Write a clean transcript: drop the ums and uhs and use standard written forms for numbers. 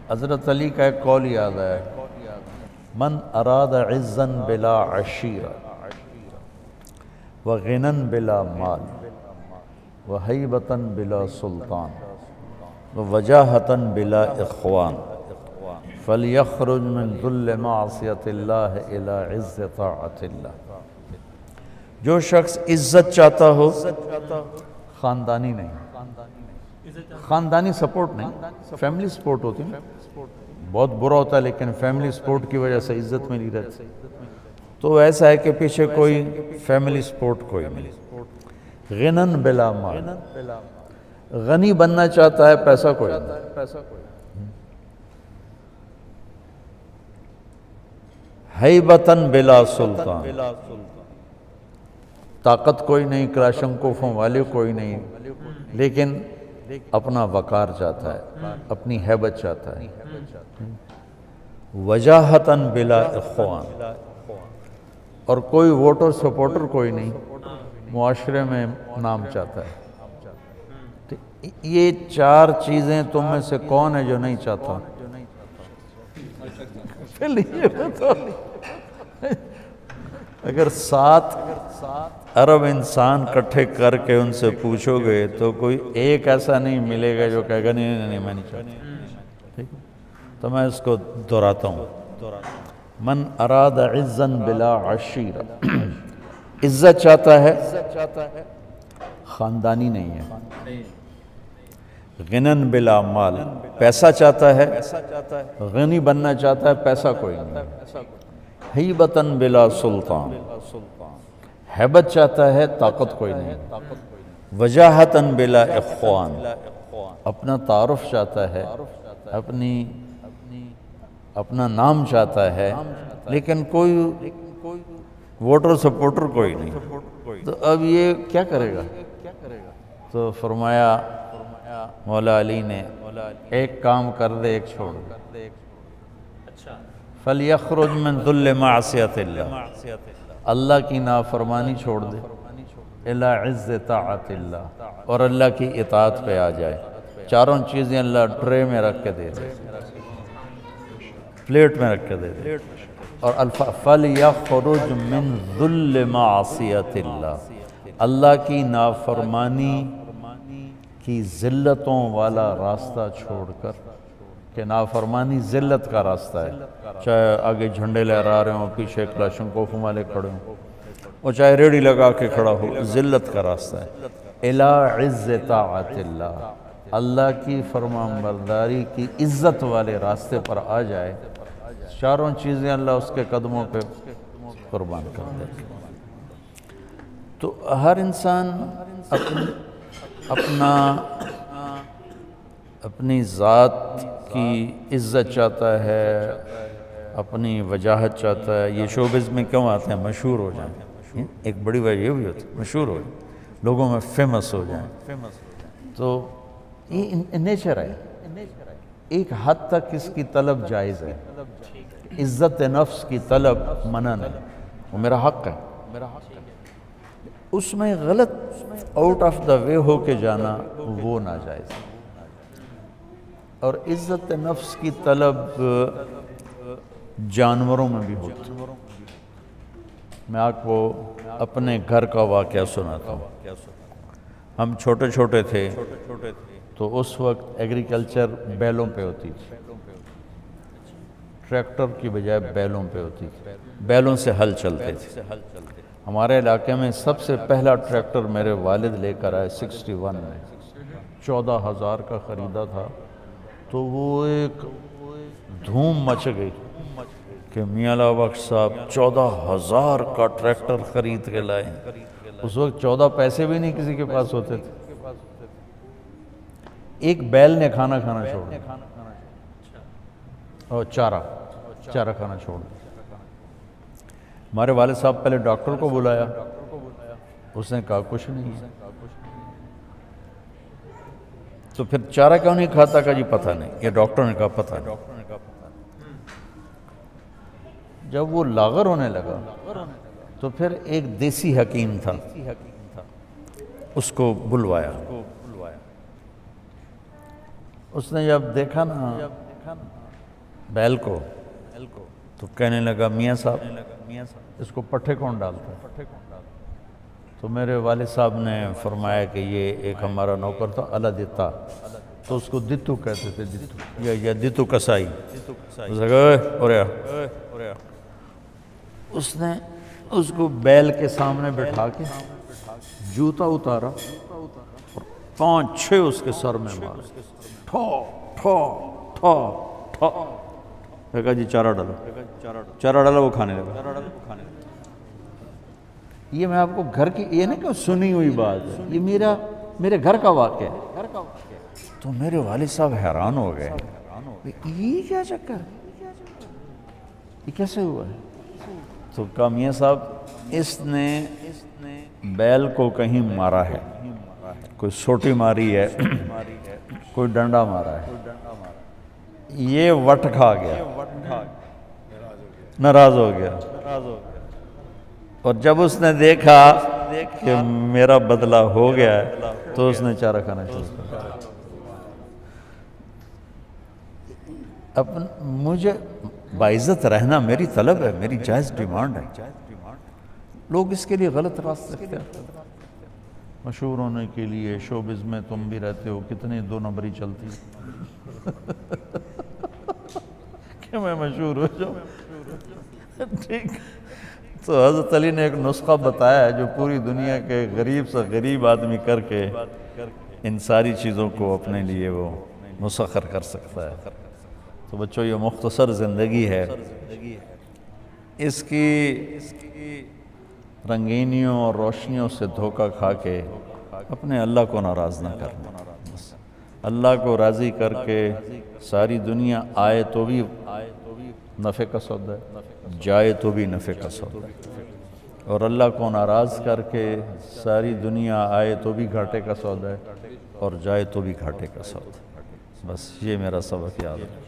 حضرت علی کا ایک قول یاد ہے، من اراد عزا بلا عشیرہ وغنن بلا مال وہیبتاً بلا سلطان ووجاہتاً بلا اخوان فلیخرج من ذل معصیت اللہ الی عز طاعت اللہ۔ جو شخص عزت چاہتا ہو، خاندانی نہیں، خاندانی سپورٹ نہیں، فیملی سپورٹ ہوتی ہے، بہت برا ہوتا ہے لیکن فیملی سپورٹ کی وجہ سے عزت ملی رہتی، تو ایسا ہے کہ پیچھے کوئی فیملی سپورٹ کوئی نہیں۔ غنن بلا مال، غنی بننا چاہتا ہے، پیسہ کوئی نہیں۔ ہیبتاً بلا سلطان، طاقت کوئی نہیں، کلاشنکوفوں والے کوئی نہیں، لیکن اپنا وقار چاہتا ہے، اپنی ہیبت چاہتا ہے۔ وجاہتاً بلا اخوان، اور کوئی ووٹر سپورٹر کوئی نہیں، معاشرے میں نام چاہتا ہے۔ تو یہ چار چیزیں تم میں سے کون ہے جو نہیں چاہتا؟ اگر 7 ارب انسان کٹھے کر کے ان سے پوچھو گے تو کوئی ایک ایسا نہیں ملے گا جو کہے گا نہیں میں نہیں چاہتا۔ تو میں اس کو دہراتا ہوں، من اراد عزا بلا عشیرہ، عزت چاہتا ہے، خاندانی نہیں ہے۔ غنن بلا مال، پیسہ چاہتا ہے، غنی بننا چاہتا ہے، پیسہ کوئی نہیں۔ ہیبتاً بلا سلطان، ہیبت چاہتا ہے، طاقت کوئی نہیں۔ وجاہتاً بلا اخوان، اپنا تعارف چاہتا ہے، اپنا نام چاہتا ہے، لیکن کوئی ووٹر سپورٹر کوئی نہیں۔ تو اب یہ کیا کرے گا؟ تو فرمایا مولا علی نے، ایک کام کر دے، ایک چھوڑ دے۔ فَلْيَخْرُجْ مِنْ ذُلِّ مَعْصِيَتِ اللَّهِ، اللہ کی نافرمانی چھوڑ دے، اِلَىٰ عِزِّ طَاعَتِ اللَّهِ، اور اللہ کی اطاعت پہ آ جائے۔ چاروں چیزیں اللہ ٹرے میں رکھ کے دے دے، پلیٹ میں رکھ کے دے دے۔ اور فَلْيَخْرُجْ مِنْ ذُلِّ مَعْصِيَتِ اللَّهِ، اللہ کی نافرمانی کی ذلتوں والا راستہ چھوڑ کر، کہ نافرمانی ذلت کا راستہ ہے، چاہے آگے جھنڈے لہرا رہے ہوں، پیچھے کلاشنکوف والے کھڑے ہوں، اور چاہے ریڑھی لگا کے کھڑا ہو، ذلت کا راستہ ہے۔ اِلَىٰ عِزِّ طَاعَتِ اللَّهِ، اللہ کی فرمان برداری کی عزت والے راستے پر آ جائے، چاروں چیزیں اللہ اس کے قدموں پہ قربان کر دے۔ تو ہر انسان اپنی ذات کی عزت چاہتا ہے، اپنی وجاہت چاہتا ہے۔ یہ شوبز میں کیوں آتے ہیں؟ مشہور ہو جائیں، ایک بڑی وجہ یہ بھی ہوتی ہے، مشہور ہو جائیں، لوگوں میں فیمس ہو جائیں۔ تو یہ نیچر ہے، ایک حد تک اس کی طلب جائز ہے، عزت نفس کی طلب منع نہیں، وہ میرا حق ہے۔ اس میں غلط آؤٹ آف دا وے ہو کے جانا وہ ناجائز ہے۔ اور عزت نفس کی طلب جانوروں میں بھی ہوتی ہے۔ میں آپ کو اپنے گھر کا واقعہ سناتا ہوں۔ ہم چھوٹے چھوٹے تھے تو اس وقت ایگریکلچر بیلوں پہ ہوتی تھی، ٹریکٹر کی بجائے بیلوں پہ ہوتی تھی، بیلوں سے ہل چلتے تھے۔ ہمارے علاقے میں سب سے پہلا ٹریکٹر میرے والد لے کر آئے 61 میں، 14,000 کا خریدا تھا۔ تو وہ ایک دھوم مچ گئی کہ میاں اللہ بخش صاحب 14,000 کا ٹریکٹر خرید کے لائے۔ اس وقت 14 پیسے بھی نہیں کسی کے پاس ہوتے تھے۔ ایک بیل نے کھانا چھوڑ دیا، اور چارہ کھانا چھوڑ دیا۔ ہمارے والد صاحب پہلے ڈاکٹر کو بلایا، اس نے کہا کچھ نہیں ہے۔ تو پھر چارہ کیوں نہیں کھاتا؟ کہا جی پتہ نہیں، یہ ڈاکٹر نے کہا پتہ نہیں۔ جب وہ لاغر ہونے لگا تو پھر ایک دیسی حکیم تھا، اس کو بلوایا۔ اس نے جب دیکھا نا بیل کو، تو کہنے لگا میاں صاحب اس کو پٹھے کون ڈالتا ہے؟ تو میرے والد صاحب نے فرمایا کہ یہ ایک ہمارا نوکر تھا اللہ دیتا، تو اس کو دتو کہتے تھے، دتو یا دتو کسائی۔ اس نے کہا اوریا، اس نے اس کو بیل کے سامنے بٹھا کے جوتا اتارا اور 5-6 اس کے سر میں مارا، ٹھو ٹھو ٹھو ٹھو۔ کہا جی چارہ ڈالو، چارہ ڈالا، وہ کھانے لگا۔ یہ میں آپ کو گھر کی، یہ نہیں کہ سنی ہوئی بات ہے، یہ میرے گھر کا واقعہ ہے۔ تو میرے والد صاحب حیران ہو گئے، یہ کیا چکر ہے، یہ کیسے ہوا ہے؟ تو کہا میاں صاحب اس نے بیل کو کہیں مارا ہے، کوئی سوٹی ماری ہے، کوئی ڈنڈا مارا ہے، یہ وٹ کھا گیا، ناراض ہو گیا، اور جب اس نے دیکھا کہ میرا بدلہ ہو گیا ہے تو اس نے چارہ کھانا شروع کر دیا۔ مجھے باعزت رہنا میری طلب ہے، میری جائز ڈیمانڈ ہے۔ لوگ اس کے لیے غلط راستے اختیار کرتے ہیں، مشہور ہونے کے لیے۔ شوبز میں تم بھی رہتے ہو، کتنی 2 نمبری چلتی کہ میں مشہور ہو جاؤں، ٹھیک۔ تو حضرت علی نے ایک نسخہ بتایا ہے جو پوری دنیا کے غریب سے غریب آدمی کر کے ان ساری چیزوں کو اپنے لیے وہ مسخر کر سکتا ہے۔ تو بچوں یہ مختصر زندگی ہے، اس کی رنگینیوں اور روشنیوں سے دھوکہ کھا کے اپنے اللہ کو ناراض نہ کرنا۔ بس اللہ کو راضی کر کے ساری دنیا آئے تو بھی نفع کا سودا ہے، جائے تو بھی نفع کا سودا ہے، اور اللہ کو ناراض کر کے ساری دنیا آئے تو بھی گھاٹے کا سودا ہے، اور جائے تو بھی گھاٹے کا سودا ہے۔ بس یہ میرا سبق یاد ہے۔